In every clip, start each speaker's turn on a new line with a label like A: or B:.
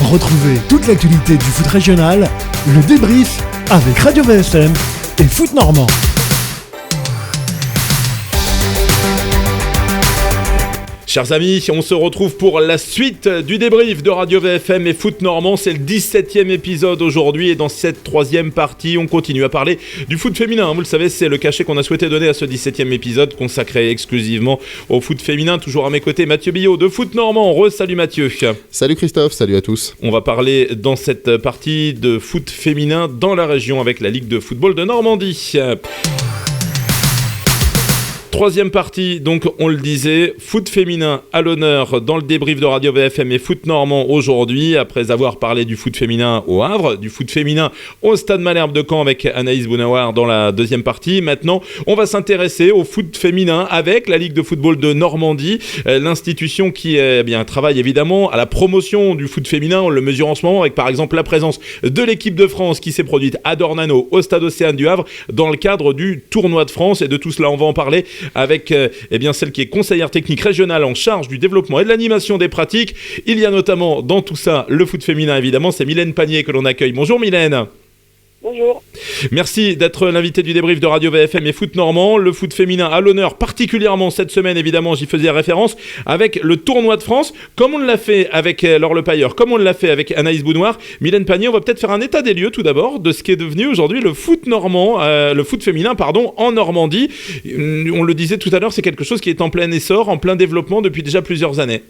A: Retrouvez toute l'actualité du foot régional, le débrief avec Radio VFM et Foot Normand.
B: Chers amis, on se retrouve pour la suite du débrief de Radio VFM et Foot Normand. C'est le 17e épisode aujourd'hui et dans cette troisième partie, on continue à parler du foot féminin. Vous le savez, c'est le cachet qu'on a souhaité donner à ce 17e épisode consacré exclusivement au foot féminin. Toujours à mes côtés, Mathieu Billot de Foot Normand. Salut Mathieu.
C: Salut Christophe, salut à tous.
B: On va parler dans cette partie de foot féminin dans la région avec la Ligue de football de Normandie. Troisième partie, donc on le disait, foot féminin à l'honneur dans le débrief de Radio VFM et Foot Normand aujourd'hui, après avoir parlé du foot féminin au Havre, du foot féminin au Stade Malherbe de Caen avec Anaïs Bounawar dans la deuxième partie. Maintenant, on va s'intéresser au foot féminin avec la Ligue de football de Normandie, l'institution qui travaille évidemment à la promotion du foot féminin. On le mesure en ce moment avec par exemple la présence de l'équipe de France qui s'est produite à Dornano au Stade Océane du Havre dans le cadre du tournoi de France. Et de tout cela, on va en parler avec celle qui est conseillère technique régionale en charge du développement et de l'animation des pratiques. Il y a notamment dans tout ça le foot féminin évidemment, c'est Mylène Panier que l'on accueille. Bonjour Mylène.
D: Bonjour.
B: Merci d'être l'invité du débrief de Radio VFM et Foot Normand. Le foot féminin à l'honneur, particulièrement cette semaine, évidemment, j'y faisais référence, avec le tournoi de France, comme on l'a fait avec Laure Lepailleur, comme on l'a fait avec Anaïs Bounawar. Mylène Panier, on va peut-être faire un état des lieux tout d'abord de ce qui est devenu aujourd'hui le foot féminin en Normandie. On le disait tout à l'heure, c'est quelque chose qui est en plein essor, en plein développement depuis déjà plusieurs années.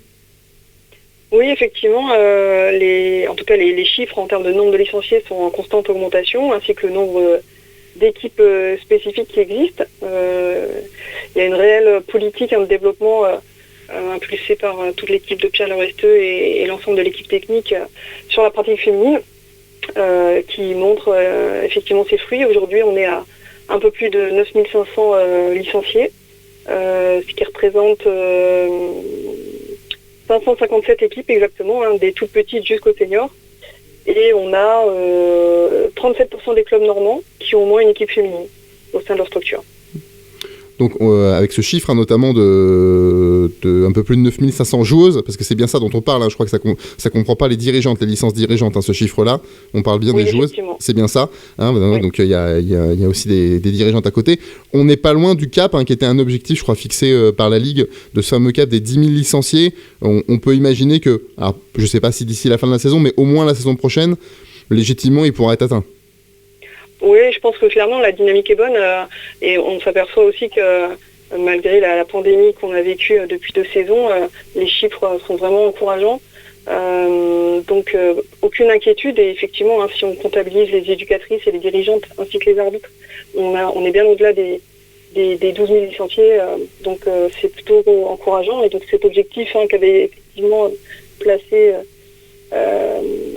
D: Oui, effectivement, les chiffres en termes de nombre de licenciés sont en constante augmentation, ainsi que le nombre d'équipes spécifiques qui existent. Il y a une réelle politique de développement impulsée par toute l'équipe de Pierre Leresteux et l'ensemble de l'équipe technique sur la pratique féminine, qui montre effectivement ses fruits. Aujourd'hui, on est à un peu plus de 9500 licenciés, ce qui représente 557 équipes exactement, des toutes petites jusqu'aux seniors. Et on a 37% des clubs normands qui ont au moins une équipe féminine au sein de leur structure.
C: Donc avec ce chiffre notamment de un peu plus de 9500 joueuses, parce que c'est bien ça dont on parle, je crois que ça comprend pas les dirigeantes, les licences dirigeantes, ce chiffre-là, on parle bien des joueuses, c'est bien ça, oui. Donc il y a aussi des dirigeantes à côté. On n'est pas loin du cap, qui était un objectif, je crois, fixé par la Ligue, de ce fameux cap des 10 000 licenciés. On peut imaginer que, alors, je sais pas si d'ici la fin de la saison, mais au moins la saison prochaine, légitimement, il pourra être atteint.
D: Oui, je pense que clairement la dynamique est bonne et on s'aperçoit aussi que malgré la pandémie qu'on a vécue depuis 2 saisons, les chiffres sont vraiment encourageants. Donc aucune inquiétude et effectivement si on comptabilise les éducatrices et les dirigeantes ainsi que les arbitres, on est bien au-delà des 12 000 licenciés, donc c'est plutôt encourageant. Et donc cet objectif qu'avait effectivement placé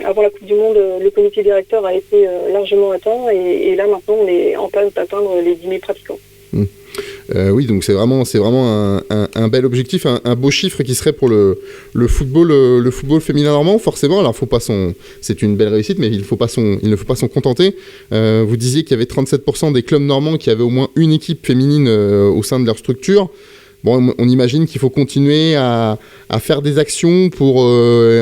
D: avant la Coupe du Monde, le comité directeur a été largement atteint et là maintenant on est en passe d'atteindre les 10 000 pratiquants.
C: Oui, donc c'est vraiment un bel objectif, un beau chiffre qui serait pour le football féminin normand, forcément. Alors c'est une belle réussite, mais il ne faut pas s'en contenter. Vous disiez qu'il y avait 37% des clubs normands qui avaient au moins une équipe féminine au sein de leur structure. Bon, on imagine qu'il faut continuer à faire des actions pour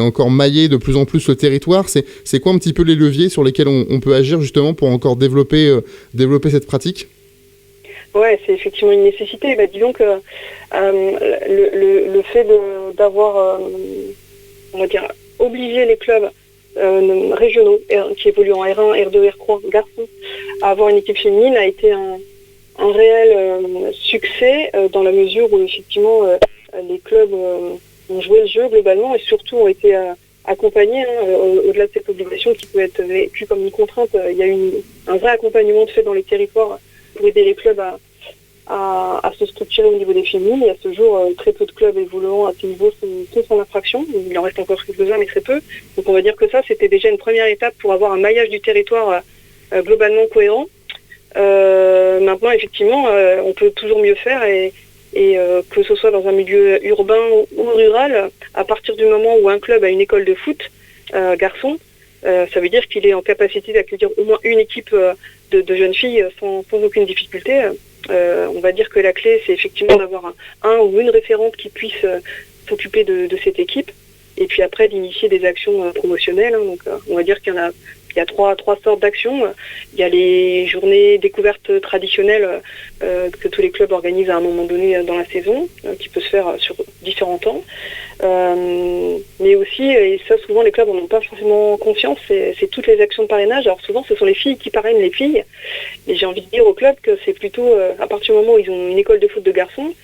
C: encore mailler de plus en plus le territoire. C'est quoi un petit peu les leviers sur lesquels on peut agir justement pour encore développer cette pratique ?
D: Ouais, c'est effectivement une nécessité. Disons que le fait d'avoir, on va dire, obligé les clubs régionaux qui évoluent en R1, R2, R3, garçons, à avoir une équipe féminine a été un réel succès dans la mesure où effectivement les clubs ont joué le jeu globalement et surtout ont été accompagnés au-delà de cette obligation qui peut être vécue comme une contrainte. Il y a un vrai accompagnement de fait dans les territoires pour aider les clubs à se structurer au niveau des féminines. Il y a ce jour très peu de clubs évoluant à ce niveau sont sans infraction. Il en reste encore quelques-uns mais très peu. Donc on va dire que ça c'était déjà une première étape pour avoir un maillage du territoire globalement cohérent. Maintenant, effectivement, on peut toujours mieux faire et que ce soit dans un milieu urbain ou rural, à partir du moment où un club a une école de foot garçon, ça veut dire qu'il est en capacité d'accueillir au moins une équipe de jeunes filles sans aucune difficulté. On va dire que la clé, c'est effectivement d'avoir un ou une référente qui puisse s'occuper de cette équipe et puis après d'initier des actions promotionnelles. Hein. Donc on va dire qu'il y a trois sortes d'actions. Il y a les journées découvertes traditionnelles que tous les clubs organisent à un moment donné dans la saison, qui peut se faire sur différents temps. Mais aussi, et ça souvent les clubs n'en ont pas forcément conscience, c'est toutes les actions de parrainage. Alors souvent ce sont les filles qui parrainent les filles. Et j'ai envie de dire aux clubs que c'est plutôt, à partir du moment où ils ont une école de foot de garçons,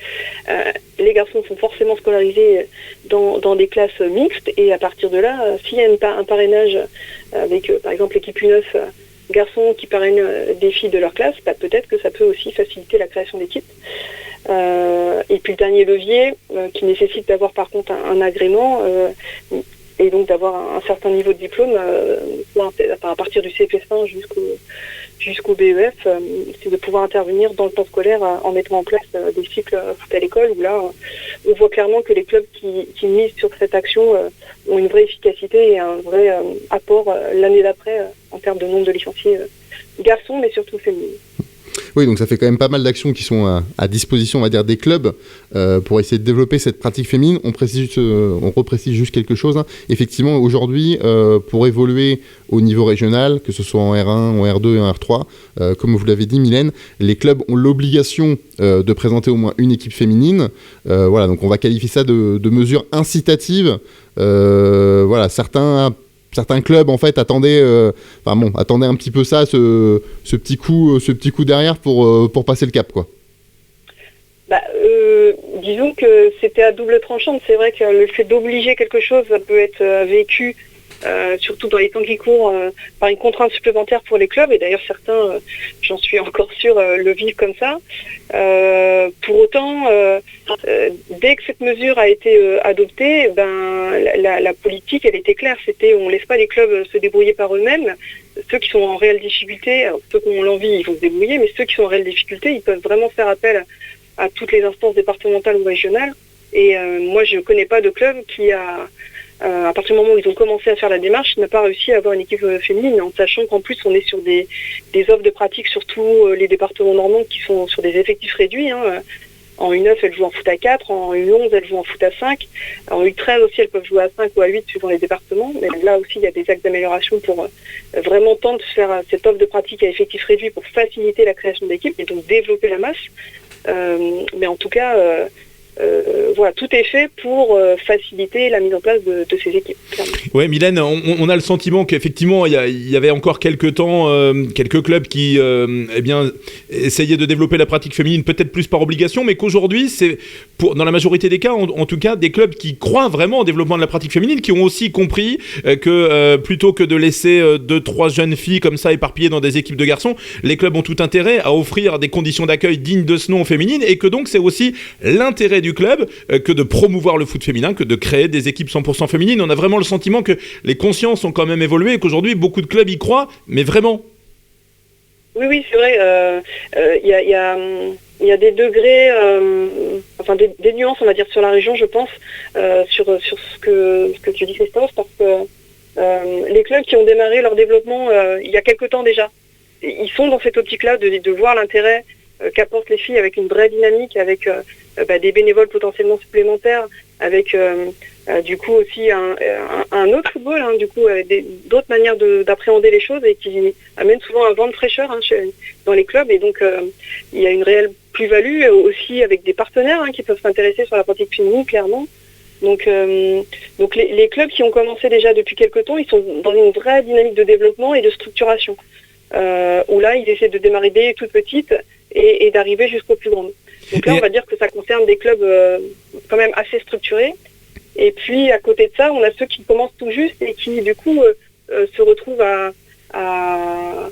D: les garçons sont forcément scolarisés dans des classes mixtes. Et à partir de là, s'il y a un parrainage avec par exemple l'équipe U9 garçons qui parrainent des filles de leur classe, peut-être que ça peut aussi faciliter la création d'équipes. Et puis le dernier levier qui nécessite d'avoir par contre un agrément et donc d'avoir un certain niveau de diplôme à partir du CFS1 jusqu'au BEF, c'est de pouvoir intervenir dans le temps scolaire en mettant en place des cycles foot à l'école, où là on voit clairement que les clubs qui misent sur cette action ont une vraie efficacité et un vrai apport l'année d'après en termes de nombre de licenciés garçons, mais surtout féminines.
C: Oui, donc ça fait quand même pas mal d'actions qui sont à disposition, on va dire, des clubs pour essayer de développer cette pratique féminine. On reprécise juste quelque chose. Hein. Effectivement, aujourd'hui, pour évoluer au niveau régional, que ce soit en R1, en R2 et en R3, comme vous l'avez dit, Mylène, les clubs ont l'obligation de présenter au moins une équipe féminine. Voilà, donc on va qualifier ça de mesures incitatives. Voilà, certains clubs en fait attendaient un petit peu ça, ce petit coup derrière pour passer le cap, quoi.
D: Disons que c'était à double tranchant. C'est vrai que le fait d'obliger quelque chose, ça peut être vécu surtout dans les temps qui courent par une contrainte supplémentaire pour les clubs, et d'ailleurs certains, j'en suis encore sûre, le vivent comme ça. Pour autant, dès que cette mesure a été adoptée, la politique elle était claire, c'était on laisse pas les clubs se débrouiller par eux-mêmes. Ceux qui sont en réelle difficulté, alors ceux qui ont l'envie, ils vont se débrouiller, mais ceux qui sont en réelle difficulté, ils peuvent vraiment faire appel à toutes les instances départementales ou régionales. Et moi je ne connais pas de club qui a à partir du moment où ils ont commencé à faire la démarche, n'a pas réussi à avoir une équipe féminine, en sachant qu'en plus on est sur des offres de pratique sur tous les départements normands qui sont sur des effectifs réduits. Hein. En U9, elles jouent en foot à 4, en U11, elles jouent en foot à 5, en U13 aussi, elles peuvent jouer à 5 ou à 8 suivant les départements, mais là aussi il y a des axes d'amélioration pour vraiment tenter de faire cette offre de pratique à effectifs réduits pour faciliter la création d'équipes et donc développer la masse. Mais en tout cas, voilà, tout est fait pour faciliter la mise en place de ces équipes.
B: Oui, Mylène, on a le sentiment qu'effectivement, il y avait encore quelques temps, quelques clubs qui essayaient de développer la pratique féminine peut-être plus par obligation, mais qu'aujourd'hui, c'est dans la majorité des cas, en tout cas, des clubs qui croient vraiment au développement de la pratique féminine, qui ont aussi compris que plutôt que de laisser 2-3 jeunes filles comme ça éparpillées dans des équipes de garçons, les clubs ont tout intérêt à offrir des conditions d'accueil dignes de ce nom féminine, et que donc c'est aussi l'intérêt du club que de promouvoir le foot féminin, que de créer des équipes 100% féminines. On a vraiment le sentiment que les consciences ont quand même évolué et qu'aujourd'hui beaucoup de clubs y croient, mais vraiment.
D: Oui, c'est vrai. Il y a des degrés, des nuances, on va dire, sur la région, je pense, sur ce que tu dis, Christophe, parce que les clubs qui ont démarré leur développement il y a quelque temps déjà, ils sont dans cette optique-là de voir l'intérêt qu'apportent les filles avec une vraie dynamique, avec des bénévoles potentiellement supplémentaires, avec du coup aussi un autre football, hein, du coup d'autres manières d'appréhender les choses, et qui amènent souvent un vent de fraîcheur dans les clubs. Et donc il y a une réelle plus-value aussi avec des partenaires qui peuvent s'intéresser sur la pratique féminine, clairement. Donc les clubs qui ont commencé déjà depuis quelques temps, ils sont dans une vraie dynamique de développement et de structuration, où là ils essaient de démarrer dès toutes petites et d'arriver jusqu'aux plus grandes. Donc là, on va dire que ça concerne des clubs quand même assez structurés. Et puis, à côté de ça, on a ceux qui commencent tout juste et qui, du coup, se retrouvent à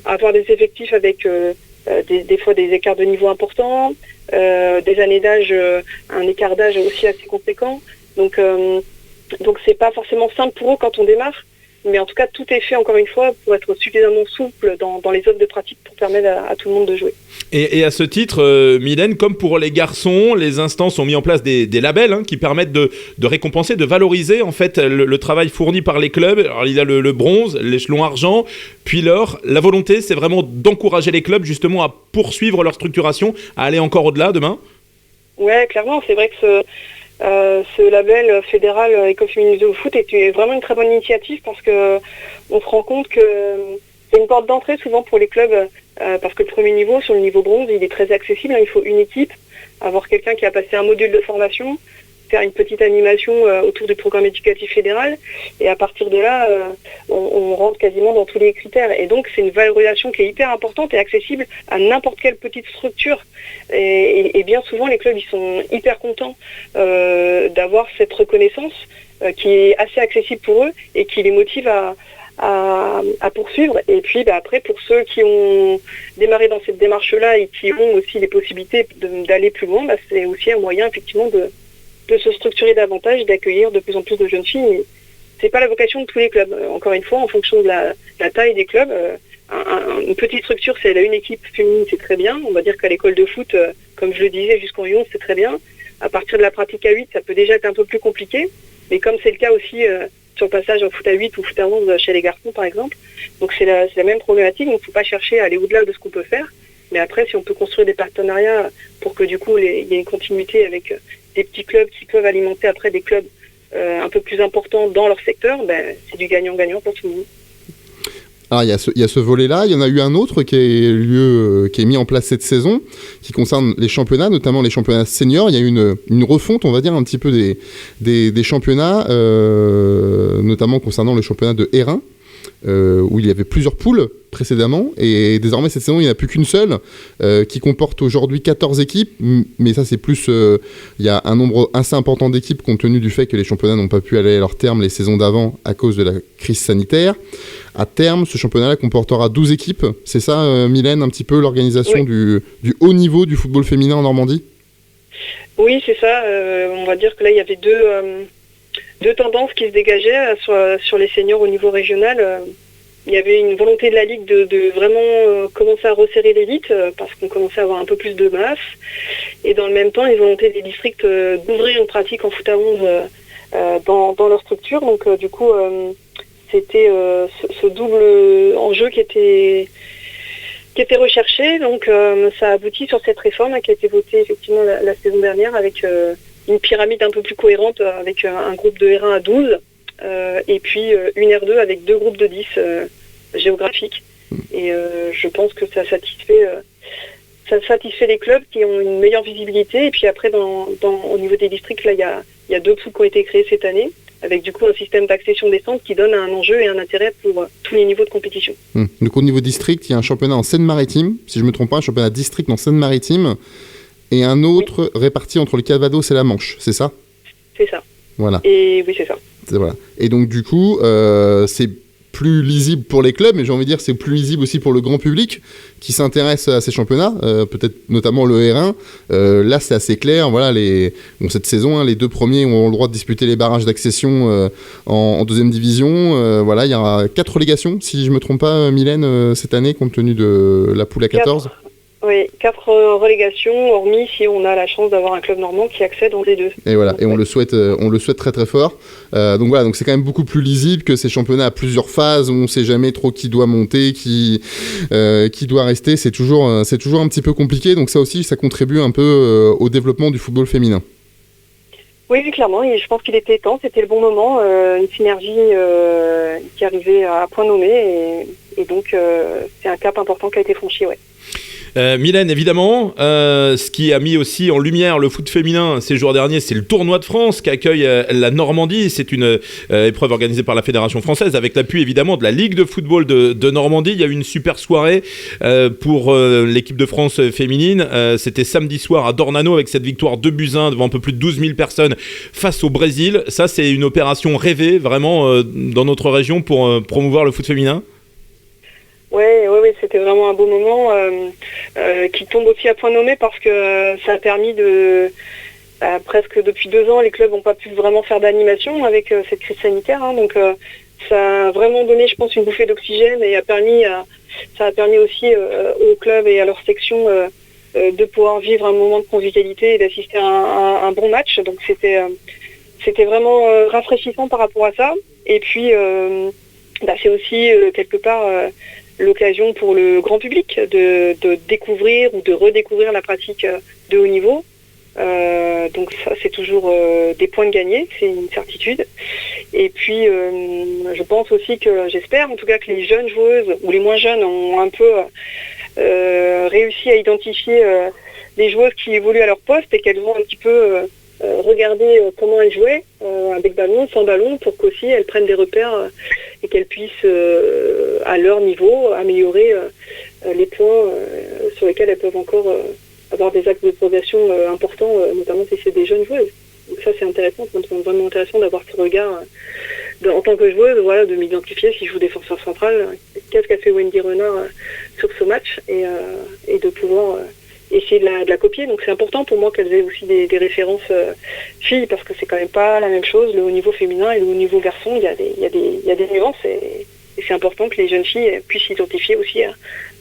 D: avoir des effectifs avec des fois des écarts de niveau importants, des années d'âge, un écart d'âge aussi assez conséquent. Donc c'est pas forcément simple pour eux quand on démarre. Mais en tout cas, tout est fait, encore une fois, pour être suffisamment souple dans les offres de pratique pour permettre à tout le monde de jouer.
B: Et à ce titre, Mylène, comme pour les garçons, les instances ont mis en place des labels qui permettent de récompenser, de valoriser en fait le travail fourni par les clubs. Alors, il y a le bronze, l'échelon argent, puis l'or. La volonté, c'est vraiment d'encourager les clubs justement à poursuivre leur structuration, à aller encore au-delà demain.
D: Ouais, clairement, c'est vrai que ce label fédéral École féminine de foot est vraiment une très bonne initiative parce que on se rend compte que c'est une porte d'entrée souvent pour les clubs parce que le premier niveau, sur le niveau bronze, il est très accessible. Il faut une équipe, avoir quelqu'un qui a passé un module de formation, faire une petite animation autour du programme éducatif fédéral et à partir de là, on rentre quasiment dans tous les critères. Et donc, c'est une valorisation qui est hyper importante et accessible à n'importe quelle petite structure. Et bien souvent, les clubs, ils sont hyper contents d'avoir cette reconnaissance qui est assez accessible pour eux et qui les motive à poursuivre. Et puis après, pour ceux qui ont démarré dans cette démarche-là et qui ont aussi les possibilités d'aller plus loin, c'est aussi un moyen effectivement de se structurer davantage, d'accueillir de plus en plus de jeunes filles. C'est pas la vocation de tous les clubs. Encore une fois, en fonction de la taille des clubs, une petite structure, si elle a une équipe féminine, c'est très bien. On va dire qu'à l'école de foot, comme je le disais, jusqu'en U11, c'est très bien. À partir de la pratique à 8, ça peut déjà être un peu plus compliqué. Mais comme c'est le cas aussi sur le passage en foot à 8 ou foot à 11 chez les garçons, par exemple. Donc c'est la même problématique. Donc il ne faut pas chercher à aller au-delà de ce qu'on peut faire. Mais après, si on peut construire des partenariats pour que du coup, il y ait une continuité avec des petits clubs qui peuvent alimenter après des clubs un peu plus importants dans leur secteur, c'est du gagnant-gagnant pour tout le monde.
C: Alors il y a ce volet-là, il y en a eu un autre qui est mis en place cette saison, qui concerne les championnats, notamment les championnats seniors. Il y a eu une refonte, on va dire, un petit peu des championnats, notamment concernant le championnat de R1, où il y avait plusieurs poules précédemment, et désormais cette saison il n'y en a plus qu'une seule, qui comporte aujourd'hui 14 équipes, mais ça c'est plus, il y a un nombre assez important d'équipes compte tenu du fait que les championnats n'ont pas pu aller à leur terme les saisons d'avant à cause de la crise sanitaire. À terme, ce championnat-là comportera 12 équipes, c'est ça Mylène, un petit peu l'organisation du haut niveau du football féminin en Normandie?
D: Oui, c'est ça, on va dire que là il y avait deux tendances qui se dégageaient sur les seniors au niveau régional. Il y avait une volonté de la Ligue de vraiment commencer à resserrer l'élite parce qu'on commençait à avoir un peu plus de masse. Et dans le même temps, une volonté des districts d'ouvrir une pratique en foot à 11 dans leur structure. Donc du coup, c'était ce double enjeu qui était recherché. Donc ça a abouti sur cette réforme qui a été votée effectivement la saison dernière avec une pyramide un peu plus cohérente avec un groupe de R1 à 12 et puis une R2 avec 2 groupes de 10 géographiques. Et je pense que ça satisfait les clubs qui ont une meilleure visibilité. Et puis après, au niveau des districts, là, il y a 2 poules qui ont été créées cette année, avec du coup un système d'accession des centres qui donne un enjeu et un intérêt pour tous les niveaux de compétition.
C: Donc au niveau district, il y a un championnat en Seine-Maritime, si je ne me trompe pas, un championnat district en Seine-Maritime, et un autre réparti entre le Calvados et la Manche, c'est ça?
D: C'est ça.
C: Voilà.
D: Et oui, c'est ça.
C: Voilà. Et donc du coup, c'est plus lisible pour les clubs, mais j'ai envie de dire c'est plus lisible aussi pour le grand public qui s'intéresse à ces championnats, peut-être notamment le R1. Là, c'est assez clair. Voilà, cette saison, les 2 premiers ont le droit de disputer les barrages d'accession en deuxième division. Voilà, il y aura 4 relégations, si je ne me trompe pas, Mylène, cette année, compte tenu de la poule à 14.
D: Oui, 4 relégations, hormis si on a la chance d'avoir un club normand qui accède dans les 2. Et voilà,
C: et on le souhaite très très fort. Donc voilà, donc c'est quand même beaucoup plus lisible que ces championnats à plusieurs phases où on ne sait jamais trop qui doit monter, qui doit rester. C'est toujours un petit peu compliqué. Donc ça aussi, ça contribue un peu au développement du football féminin.
D: Oui, clairement. Et je pense qu'il était temps. C'était le bon moment. Une synergie qui arrivait à point nommé. Et donc, c'est un cap important qui a été franchi, ouais.
B: Mylène, évidemment, ce qui a mis aussi en lumière le foot féminin ces jours derniers, c'est le tournoi de France qui accueille la Normandie. C'est une épreuve organisée par la Fédération française avec l'appui évidemment de la Ligue de football de Normandie. Il y a eu une super soirée pour l'équipe de France féminine. C'était samedi soir à Dornano avec cette victoire 2-1 devant un peu plus de 12 000 personnes face au Brésil. Ça, c'est une opération rêvée vraiment dans notre région pour promouvoir le foot féminin.
D: Oui, c'était vraiment un beau moment qui tombe aussi à point nommé parce que ça a permis presque depuis 2 ans, les clubs n'ont pas pu vraiment faire d'animation avec cette crise sanitaire. Donc ça a vraiment donné, je pense, une bouffée d'oxygène et ça a permis aussi aux clubs et à leur section de pouvoir vivre un moment de convivialité et d'assister à un bon match. Donc c'était vraiment rafraîchissant par rapport à ça. Et puis c'est aussi quelque part l'occasion pour le grand public de découvrir ou de redécouvrir la pratique de haut niveau. Donc ça, c'est toujours des points de gagner, c'est une certitude. Et puis, je pense aussi j'espère en tout cas que les jeunes joueuses, ou les moins jeunes, ont un peu réussi à identifier les joueuses qui évoluent à leur poste et qu'elles vont un petit peu regarder comment elles jouaient, avec ballon, sans ballon, pour qu'aussi elles prennent des repères et qu'elles puissent, à leur niveau, améliorer les points sur lesquels elles peuvent encore avoir des axes de progression importants, notamment si c'est des jeunes joueuses. Donc ça, c'est intéressant, ça me semble vraiment intéressant d'avoir ce regard en tant que joueuse, voilà, de m'identifier si je joue défenseur central, qu'est-ce qu'a fait Wendy Renard sur ce match, et de pouvoir essayer de la copier. Donc c'est important pour moi qu'elles aient aussi des références filles, parce que c'est quand même pas la même chose, le haut niveau féminin et le haut niveau garçon, il y a des nuances, et c'est important que les jeunes filles puissent s'identifier aussi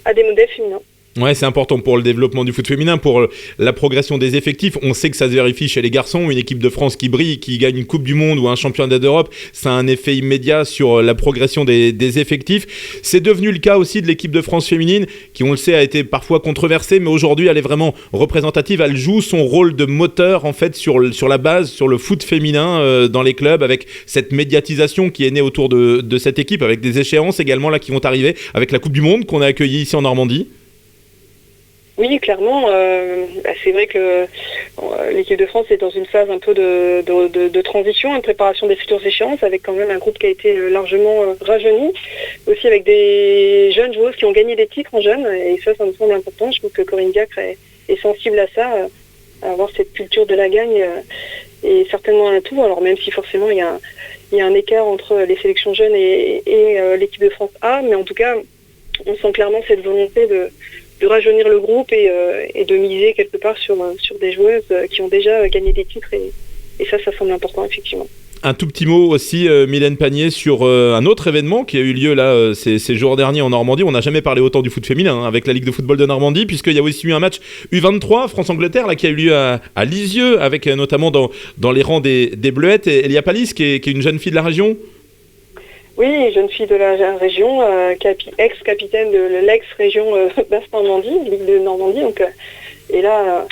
D: à des modèles féminins.
B: Ouais, c'est important pour le développement du foot féminin, pour la progression des effectifs. On sait que ça se vérifie chez les garçons. Une équipe de France qui brille, qui gagne une Coupe du Monde ou un championnat d'Europe, ça a un effet immédiat sur la progression des effectifs. C'est devenu le cas aussi de l'équipe de France féminine, qui, on le sait, a été parfois controversée, mais aujourd'hui, elle est vraiment représentative. Elle joue son rôle de moteur, en fait, sur la base, sur le foot féminin dans les clubs, avec cette médiatisation qui est née autour de cette équipe, avec des échéances également là qui vont arriver, avec la Coupe du Monde qu'on a accueillie ici en Normandie.
D: Oui, clairement. C'est vrai que l'équipe de France est dans une phase un peu de transition, de préparation des futures échéances, avec quand même un groupe qui a été largement rajeuni, aussi avec des jeunes joueuses qui ont gagné des titres en jeunes, et ça me semble important. Je trouve que Corinne Diacre est sensible à ça, à avoir cette culture de la gagne, et certainement un atout. Alors même si forcément il y a un écart entre les sélections jeunes et l'équipe de France A, mais en tout cas, on sent clairement cette volonté de rajeunir le groupe et de miser quelque part sur des joueuses qui ont déjà gagné des titres, et ça semble important effectivement.
B: Un tout petit mot aussi, Mylène Pagné, sur un autre événement qui a eu lieu là ces jours derniers en Normandie. On n'a jamais parlé autant du foot féminin avec la Ligue de football de Normandie, puisqu'il y a aussi eu un match U23 France-Angleterre là, qui a eu lieu à Lisieux, avec notamment dans les rangs des Bleuettes, et Elia Palis qui est une jeune fille de la région.
D: Oui, jeune fille de la région, ex-capitaine de l'ex-région Basse-Normandie, Ligue de Normandie. Donc, et là,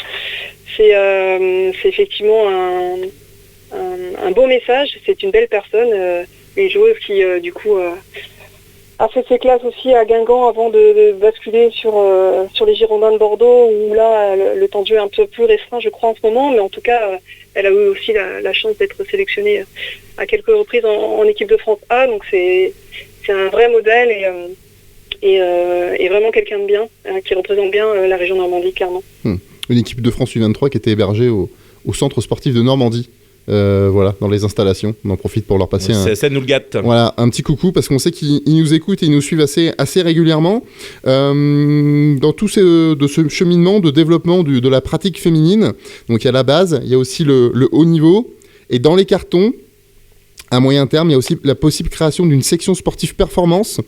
D: c'est effectivement un beau message. C'est une belle personne, une joueuse qui, du coup, a fait ses classes aussi à Guingamp avant de basculer sur les Girondins de Bordeaux, où là, le temps de jeu est un peu plus restreint, je crois, en ce moment. Mais en tout cas, elle a eu aussi la chance d'être sélectionnée à quelques reprises en équipe de France A, donc c'est un vrai modèle et vraiment quelqu'un de bien, qui représente bien la région Normandie, clairement.
C: Une équipe de France U23 qui était hébergée au centre sportif de Normandie, voilà, dans les installations. On en profite pour leur passer
B: ça nous le gâte.
C: Voilà, un petit coucou, parce qu'on sait qu'ils nous écoutent et ils nous suivent assez régulièrement. Dans tout ce cheminement de développement de la pratique féminine, donc il y a la base, il y a aussi le haut niveau, et dans les cartons, à moyen terme, il y a aussi la possible création d'une section sportive performance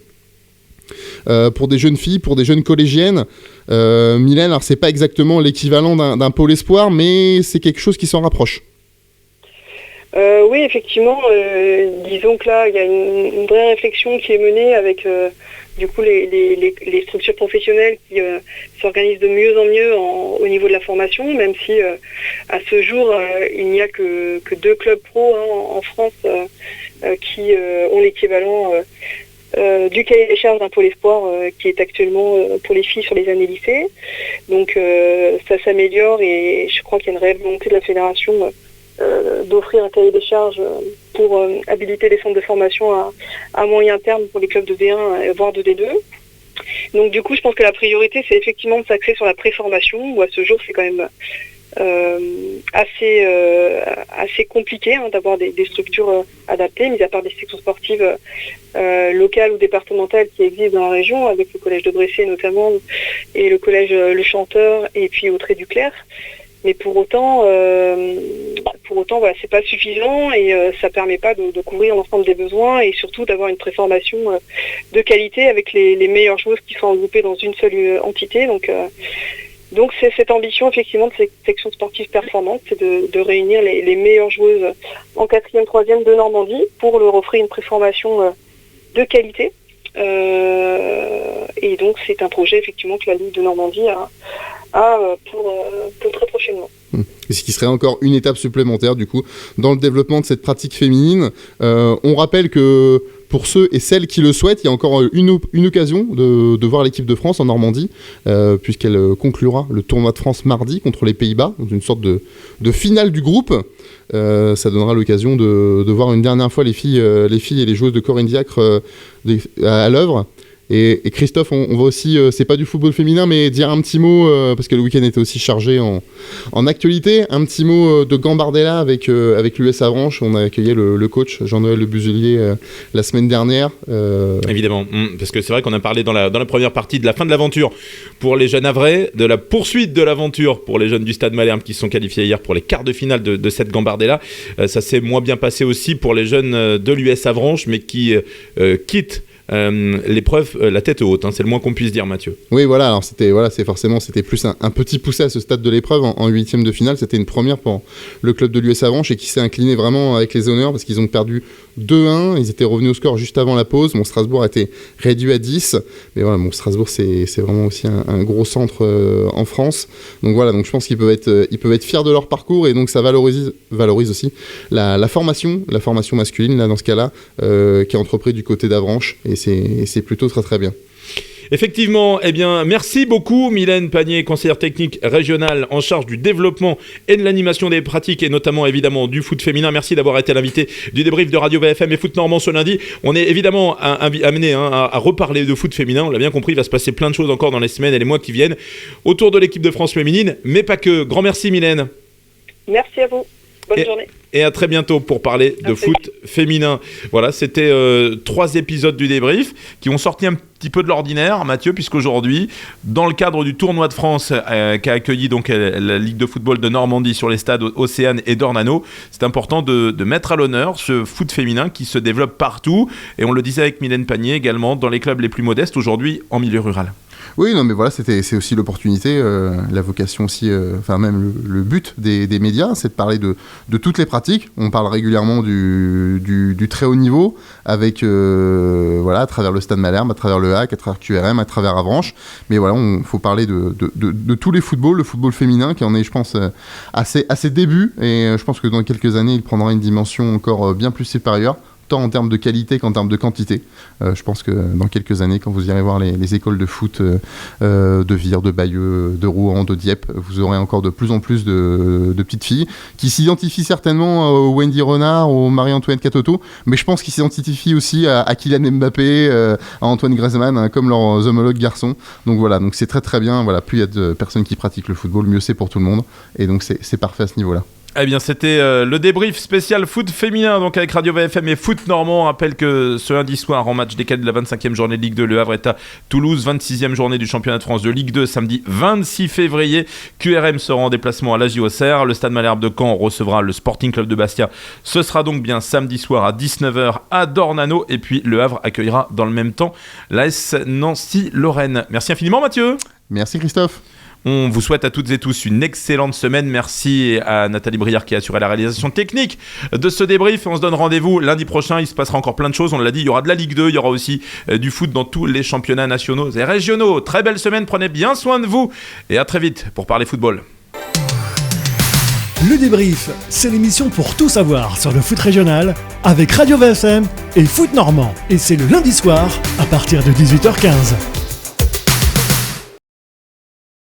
C: pour des jeunes filles, pour des jeunes collégiennes. Mylène, alors c'est pas exactement l'équivalent d'un pôle espoir, mais c'est quelque chose qui s'en rapproche.
D: Oui, effectivement, disons que là, il y a une vraie réflexion qui est menée avec du coup les structures professionnelles qui s'organisent de mieux en mieux au niveau de la formation, même si à ce jour, il n'y a que 2 clubs pro en France qui ont l'équivalent du cahier des charges d'un pôle espoir qui est actuellement pour les filles sur les années lycée. Donc ça s'améliore, et je crois qu'il y a une réelle volonté de la fédération d'offrir un cahier des charges pour habiliter les centres de formation à moyen terme pour les clubs de D1 voire de D2. Donc du coup, je pense que la priorité, c'est effectivement de s'axer sur la préformation, où à ce jour, c'est quand même assez compliqué d'avoir des structures adaptées, mis à part des sections sportives locales ou départementales qui existent dans la région, avec le collège de Bressé notamment, et le collège Le Chanteur, et puis au Trait du Clair. Mais pour autant, voilà, c'est pas suffisant, et ça permet pas de couvrir l'ensemble des besoins, et surtout d'avoir une préformation de qualité avec les meilleures joueuses qui sont regroupées dans une seule entité. Donc c'est cette ambition effectivement de cette section sportive performante, c'est de réunir les meilleures joueuses en 4e, 3e de Normandie pour leur offrir une préformation de qualité. Et donc c'est un projet effectivement que la Ligue de Normandie pour très prochainement.
C: Et ce qui serait encore une étape supplémentaire du coup dans le développement de cette pratique féminine. On rappelle que pour ceux et celles qui le souhaitent, il y a encore une occasion de voir l'équipe de France en Normandie, puisqu'elle conclura le tournoi de France mardi contre les Pays-Bas, dans une sorte de finale du groupe. Ça donnera l'occasion de voir une dernière fois les filles et les joueuses de Corinne Diacre à l'œuvre. Et Christophe, on va aussi, c'est pas du football féminin, mais dire un petit mot, parce que le week-end était aussi chargé en actualité, un petit mot de Gambardella avec l'US Avranches. On a accueilli le coach Jean-Noël Le Buselier la semaine dernière.
B: Évidemment, parce que c'est vrai qu'on a parlé dans la première partie de la fin de l'aventure pour les jeunes havrais, de la poursuite de l'aventure pour les jeunes du Stade Malherbe qui se sont qualifiés hier pour les quarts de finale de cette Gambardella. Ça s'est moins bien passé aussi pour les jeunes de l'US Avranches, mais qui quittent l'épreuve la tête haute, c'est le moins qu'on puisse dire, Mathieu.
C: Oui, voilà, alors c'était plus un petit poussé à ce stade de l'épreuve en huitième de finale. C'était une première pour le club de l'US Avranches et qui s'est incliné vraiment avec les honneurs parce qu'ils ont perdu 2-1, ils étaient revenus au score juste avant la pause. Strasbourg a été réduit à 10, mais voilà, Strasbourg c'est vraiment aussi un gros centre en France, donc voilà, donc je pense qu'ils peuvent être fiers de leur parcours et donc ça valorise aussi la formation masculine là, dans ce cas-là, qui est entreprise du côté d'Avranches et c'est plutôt très très bien.
B: Effectivement, merci beaucoup Mylène Panier, conseillère technique régionale en charge du développement et de l'animation des pratiques et notamment évidemment du foot féminin. Merci d'avoir été l'invité du débrief de Radio VFM et Foot Normand ce lundi. On est évidemment amené à reparler de foot féminin, on l'a bien compris, il va se passer plein de choses encore dans les semaines et les mois qui viennent autour de l'équipe de France féminine, mais pas que. Grand merci Mylène.
D: Merci à vous. Bonne journée.
B: Et à très bientôt pour parler de foot féminin. Voilà, c'était 3 épisodes du débrief qui ont sorti un petit peu de l'ordinaire, Mathieu, puisqu'aujourd'hui, dans le cadre du tournoi de France qu'a accueilli donc la Ligue de football de Normandie sur les stades Océane et d'Ornano, c'est important de mettre à l'honneur ce foot féminin qui se développe partout. Et on le disait avec Mylène Panier également, dans les clubs les plus modestes aujourd'hui en milieu rural.
C: Oui, non, mais voilà, c'est aussi l'opportunité, la vocation aussi, même le but des médias, c'est de parler de toutes les pratiques. On parle régulièrement du très haut niveau, avec, à travers le Stade Malherbe, à travers le HAC, à travers QRM, à travers Avranches. Mais voilà, il faut parler de tous les footballs, le football féminin qui en est, je pense, à ses débuts. Et je pense que dans quelques années, il prendra une dimension encore bien plus supérieure, tant en termes de qualité qu'en termes de quantité. Je pense que dans quelques années, quand vous irez voir les écoles de foot de Vire, de Bayeux, de Rouen, de Dieppe, vous aurez encore de plus en plus de petites filles qui s'identifient certainement au Wendy Renard, au Marie-Antoinette Katoto, mais je pense qu'ils s'identifient aussi à Kylian Mbappé, à Antoine Griezmann, comme leurs homologues garçons. Donc voilà, donc c'est très très bien. Voilà, plus il y a de personnes qui pratiquent le football, mieux c'est pour tout le monde. Et donc c'est parfait à ce niveau-là.
B: C'était le débrief spécial foot féminin donc avec Radio VFM et Foot Normand. On rappelle que ce lundi soir, en match décalé de la 25e journée de Ligue 2, le Havre est à Toulouse, 26e journée du championnat de France de Ligue 2, samedi 26 février. QRM sera en déplacement à la JOCR. Le Stade Malherbe de Caen recevra le Sporting Club de Bastia. Ce sera donc bien samedi soir à 19h à Dornano. Et puis le Havre accueillera dans le même temps l'AS Nancy-Lorraine. Merci infiniment Mathieu.
C: Merci Christophe.
B: On vous souhaite à toutes et tous une excellente semaine. Merci à Nathalie Briard qui a assuré la réalisation technique de ce débrief. On se donne rendez-vous lundi prochain. Il se passera encore plein de choses. On l'a dit, il y aura de la Ligue 2. Il y aura aussi du foot dans tous les championnats nationaux et régionaux. Très belle semaine. Prenez bien soin de vous. Et à très vite pour parler football.
A: Le débrief, c'est l'émission pour tout savoir sur le foot régional avec Radio VSM et Foot Normand. Et c'est le lundi soir à partir de 18h15.